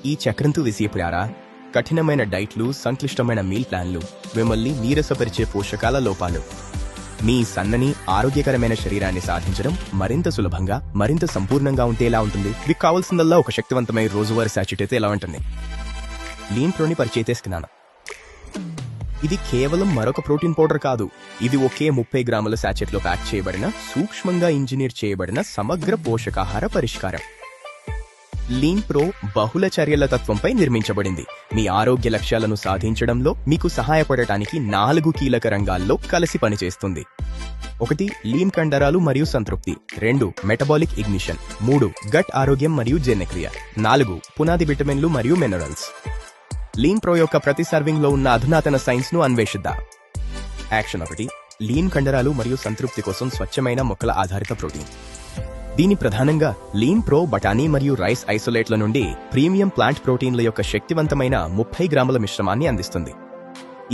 ఈ చక్రంతో విసియపురారా కఠినమైన డైట్లు, సంక్లిష్టమైన మీల్ ప్లాన్లు, మిమ్మల్ని నీరసపరిచే పోషకాల లోపాలు మీ సన్నని ఆరోగ్యకరమైన శరీరాన్ని సాధించడం మరింత సులభంగా, మరింత సంపూర్ణంగా ఉంటే ఎలా ఉంటుంది? మీకు కావాల్సిందల్లా ఒక శక్తివంతమైన రోజువారీ సాచెట్ అయితే ఎలా ఉంటుంది? లీన్ ప్రోని పరిచయం చేసుకున్నాను. ఇది కేవలం మరొక ప్రోటీన్ పౌడర్ కాదు. ఇది ఒకే 30 గ్రాముల సాచెట్లో ప్యాక్ చేయబడిన, సూక్ష్మంగా ఇంజనీర్ చేయబడిన సమగ్ర పోషకాహార పరిష్కారం. లీన్ ప్రో బహుళ చర్యల తత్వంపై నిర్మించబడింది. మీ ఆరోగ్య లక్ష్యాలను సాధించడంలో మీకు సహాయపడటానికి 4 కీలక రంగాల్లో కలిసి పనిచేస్తుంది. 1. లీన్ కండరాలు మరియు సంతృప్తి. 2. Metabolic ignition. 3. గట్ ఆరోగ్యం మరియు జీర్ణక్రియ. 4. పునాది విటమిన్లు మరియు మినరల్స్. లీన్ ప్రో యొక్క ప్రతి సర్వింగ్ లో ఉన్న అధునాతన సైన్స్ ను అన్వేషిద్దాం. యాక్షన్ 1. లీన్ కండరాలు మరియు సంతృప్తి కోసం స్వచ్ఛమైన మొక్కల ఆధారిత ప్రోటీన్. దీని ప్రధానంగా లీన్ ప్రో బఠానీ మరియు రైస్ ఐసోలేట్ల నుండి ప్రీమియం ప్లాంట్ ప్రోటీన్ల యొక్క శక్తివంతమైన 30 గ్రాముల మిశ్రమాన్ని అందిస్తుంది.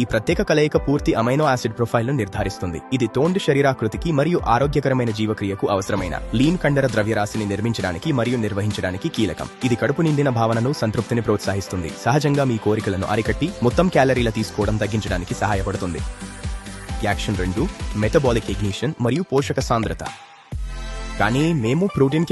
ఈ ప్రత్యేక కలయిక పూర్తి అమైనో యాసిడ్ ప్రొఫైల్ను నిర్ధారిస్తుంది. ఇది తోండు శరీరాకృతికి మరియు ఆరోగ్యకరమైన జీవక్రియకు అవసరమైన లీన్ కండర ద్రవ్యరాశిని నిర్మించడానికి మరియు నిర్వహించడానికి కీలకం. ఇది కడుపు నిండిన భావనను, సంతృప్తిని ప్రోత్సహిస్తుంది. సహజంగా మీ కోరికలను అరికట్టి మొత్తం క్యాలరీల తీసుకోవడం తగ్గించడానికి సహాయపడుతుంది. యాక్షన్ 2. మెటబాలిక్ ఇగ్నిషన్ మరియు పోషక సాంద్రత. కానీ మేము ప్రోటీన్